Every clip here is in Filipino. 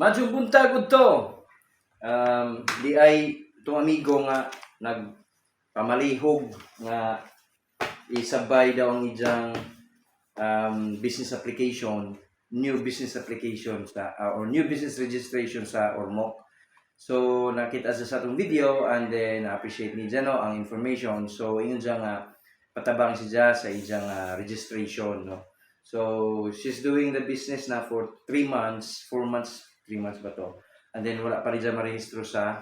Madsong buntag to. Di ay itong amigo nga nagpamalihog nga isabay daw ang ijang business application, new business application sa or new business registration sa Ormoc. So nakita sa atong video and then appreciate ni Jano ang information. So ingon siya nga patabang siya sa ijang registration, no. So she's doing the business na for 3 months, 4 months, 3 months ba to? And then wala pa rin siya marehistro sa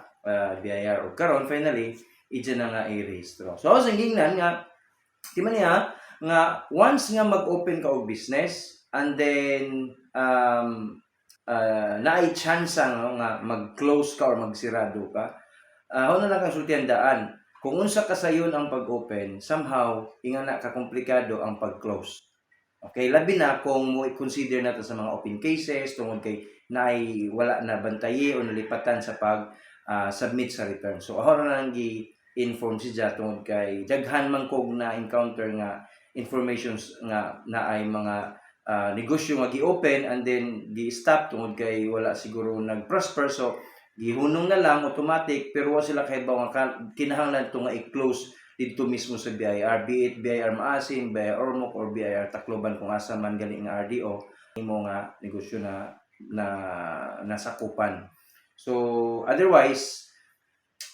BIR. O karon finally, ija na nga i-rehistro. So sa gingnan nga, di man niya, nga once nga mag-open ka og business, and then naay chance no, nga mag-close ka or magsirado ka, na lang kang sultihan daan. Kung unsa kasayon ang pag-open, somehow, inga na kakomplikado ang pag-close. Okay, labi na kung mo i-consider nato sa mga open cases tungod kay naay wala na bantaye o nalipatan sa pag submit sa return. So ako na lang gi-inform siya tungod kay daghan man kog na encounter nga informations nga naay mga negosyo nga gi-open and then gi-stop tungod kay wala siguro nag-prosper, so gihunong na lang automatic pero wa sila kahibaw nga kinahanglan to nga i-close dito mismo sa BIR, be it BIR Maasin, BIR Ormoc, or BIR Tacloban kung asa man gali nga RDO, imo nga negosyo na nasakupan. So otherwise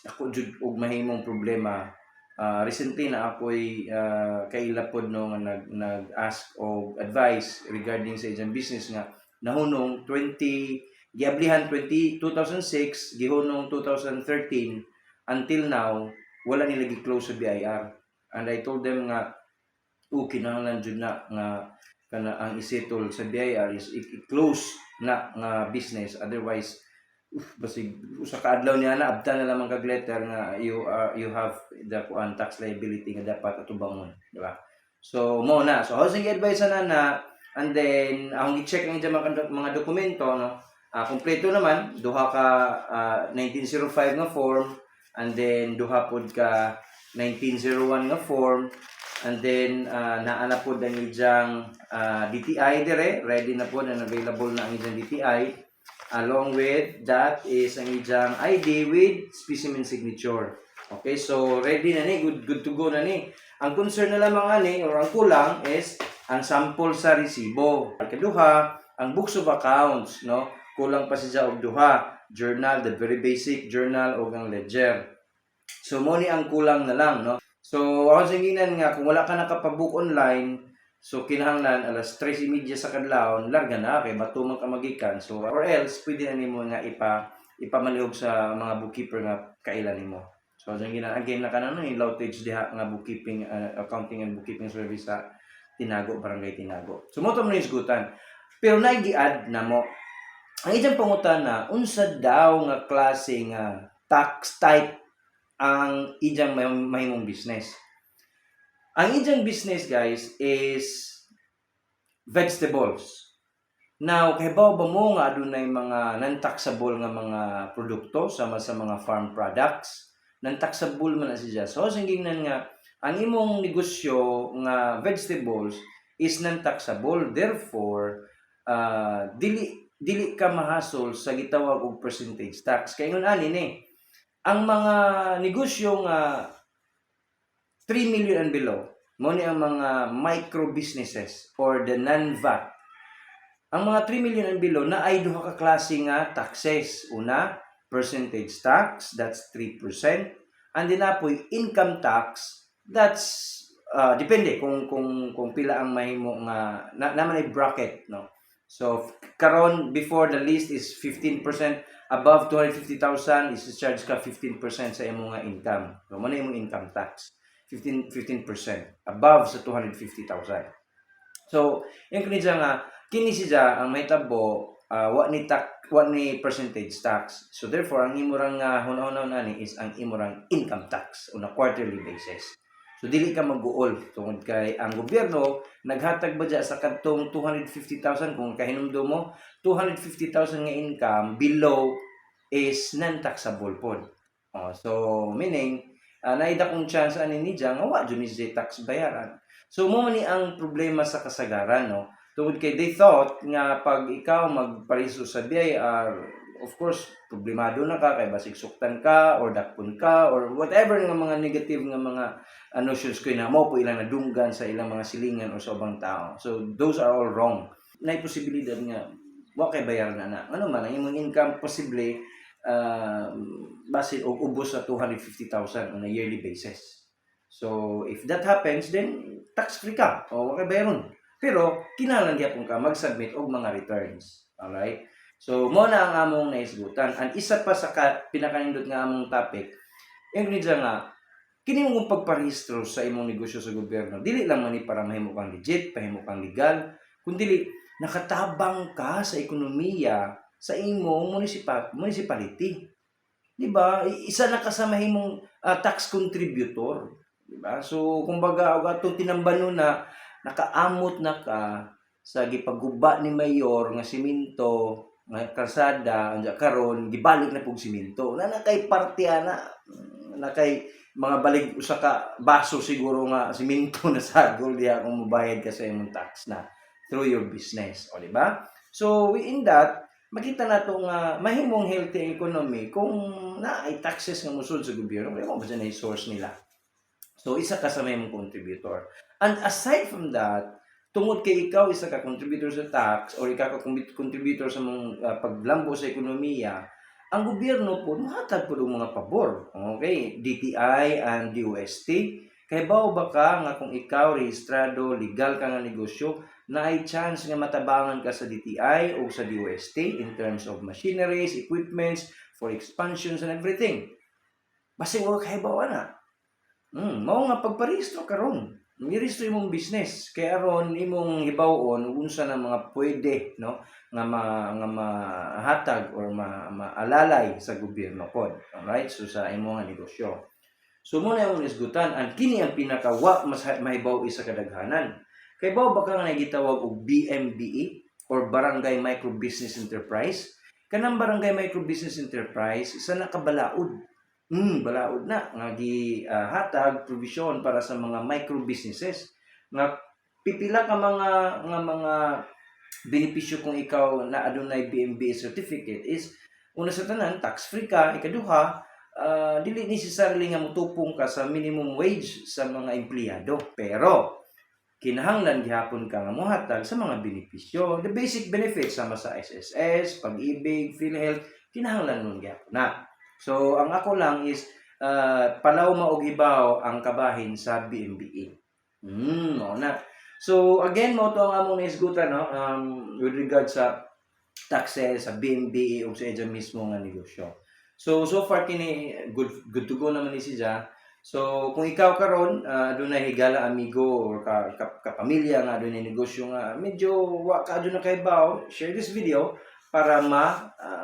ako jud og mahimong problema. Recently na ako'y kailapod no nga nag-ask og advice regarding sa iyang business nga nahunong 2006, gihunong 2013 until now wala nila gi-close sa BIR. And I told them nga kinahanglan jud na nga kana ang isettle sa BIR is i-close na nga business, otherwise basig usa ka adlaw niya na abtan na lamang kag letter nga you have the tax liability nga dapat atubangon, di ba? So mo na, so housing advice na and then ang i-check ang mga dokumento no, kompleto naman, duha ka 1905 nga form, and then duha pod ka 1901 nga form, and then naana pod ang ijang DTI dire, ready na pod and available na ang ijang DTI. Along with that is ang ijang ID with specimen signature. Okay, so ready na ni, good to go na ni. Ang concern na lamang ani or ang kulang is ang sample sa resibo. Kaduha, ang books of accounts, no? Kulang pa siya og duha, journal, the very basic journal o ang ledger. So mo ni ang kulang na lang, no? So ako singinan nga kung wala ka nakapabook online, so kinahanglan alas 3:30 sa kadlawon larga na kay bato man ka magikan. So or else pwede na nimo nga ipamalihog sa mga bookkeeper nga kailan nimo. So singinan again na kanang ni Lautage diha nga bookkeeping accounting and bookkeeping service sa Tinago, Barangay Tinago. So mo to man isgutan. Pero nagi-add na mo ang ijang pangutana, unsa daw nga klase nga tax type ang ijang mahimong business. Ang ijang business, guys, is vegetables. Now, kahibaw ba mo nga adunay mga non-taxable nga mga produkto sama sa mga farm products? Non-taxable man na siya. So, singingnan nga, ang imong negosyo nga vegetables is non-taxable. Therefore, dili ka mahasol sa gitawag og percentage tax. Kay ngon ani ni, ang mga negosyo nga 3 million and below, mo ni ang mga micro businesses or the non-VAT. Ang mga 3 million and below na ay duha ka klase nga taxes. Una, percentage tax, that's 3%. And then apoy income tax, that's depende kung pila ang mahimo nga naman ay bracket, no. So karon before the list is 15%, above 250,000 is charge ka 15% sa imong nga income. So mo na imong income tax. 15% above sa 250,000. So, yung kini siya ang mahitabo wa ni percentage tax. So therefore ang imurang hunahon ani is ang imurang income tax on a quarterly basis. So dili ka mag-uol tungod kay ang gobyerno naghatag ba sa kadtong 250,000 kung kahinumdum mo 250,000 nga income below is non-taxable pod. So meaning naida kong chance ani ni Jang wa jud ni tax bayaran. So mo ni ang problema sa kasagaran, no. Tungod kay they thought nga pag ikaw magparehisto sa BIR, of course, problemado na ka, kay basig suktan ka, or dakpon ka, or whatever nga mga negative nga mga notions ko na mo po ilang nadunggan sa ilang mga silingan o sa ubang tao. So, those are all wrong. Nay posibilidad nga, wa kay bayar na. Ano man, ang imong income, posible, basin o ubos sa 250,000 on a yearly basis. So, if that happens, then tax-free ka, o wa kay bayaron. Pero, kinahanglan gyapon ka mag-submit og mga returns. Alright? So, mo na ang among naisgutan. Ang isa pa sa pinakanindot nga among topic, yung nidya nga, kini mong pagparehistro sa imong negosyo sa gobyerno, dili lang man ni para mahimo kang legit, mahimo kang legal, kundi nakatabang ka sa ekonomiya sa imong municipality. Di ba? Isa na ka sa mahimong tax contributor. Di ba? So, kumbaga, atong tinambano na nakaamot na ka sa gipaguba ni mayor nga simento, nga kalsada, anja karon gibalik na pug simento. Na nakay parte ana, nakay mga balig usa ka baso siguro nga simento na sagol diha kung mobayad ka sa imong tax na through your business, o di ba? So in that, makita nato nga mahimong healthy economy kung naay taxes nga musud sa gobyerno, kaya mo ba dyan ay source nila. So isa ka sa mahimong contributor. And aside from that, tungod kay ikaw isa ka contributor sa tax or ikaw ka contributor sa mga paglambo sa ekonomiya, ang gobyerno po mahatag po ng mga pabor. Okay, DTI and DOST. Kay bao ba ka nga kung ikaw rehistrado, legal ka nga negosyo, na ay chance nga matabangan ka sa DTI o sa DOST in terms of machineries, equipments, for expansions and everything. Basta wala kay bawa na. Mao nga pagparehistro karon. Mirehistro imong business kay aron imong hibawon unsa na mga pwede no nga mahatag or maalalay sa gobyerno pod. Alright? So sa imong negosyo. So mo na imong isgutan ang kini ang pinakawa mas mahibaw isa kadaghanan. Kay bao ba ka nga gitawag og BMBE or Barangay Micro Business Enterprise? Kanang Barangay Micro Business Enterprise isa na kabalaod. Balaod na nga hatag provision para sa mga micro businesses nga pipila ka mga benepisyo kung ikaw na adunay BMBE certificate is una sa tanan tax free ka, ikaduha dili necessarily nga mutupong ka sa minimum wage sa mga empleyado, pero kinahanglan gihapon ka nga mohatag sa mga benepisyo, the basic benefits sama sa SSS, Pag-ibig, PhilHealth, kinahanglan nun gihapon na. So, ang ako lang is, palaw maog ibaw ang kabahin sa BMBE. Oo na. So, again, mo ito ang among naisgutan, no? With regard sa taxes, sa BMBE, o sa edya mismo nga negosyo. So far, kini, good to go naman ni siya. So, kung ikaw karon adunay higala amigo or kapamilya nga adunay negosyo nga, medyo wa ka adunay kay baw, share this video para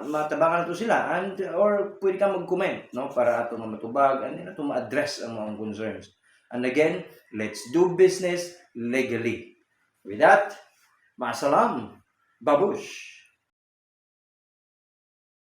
matabangan nato sila or pwede kang mag-comment no para ato nga matubag and ato ma-address ang mga concerns. And again, let's do business legally. With that, maasalam, babush.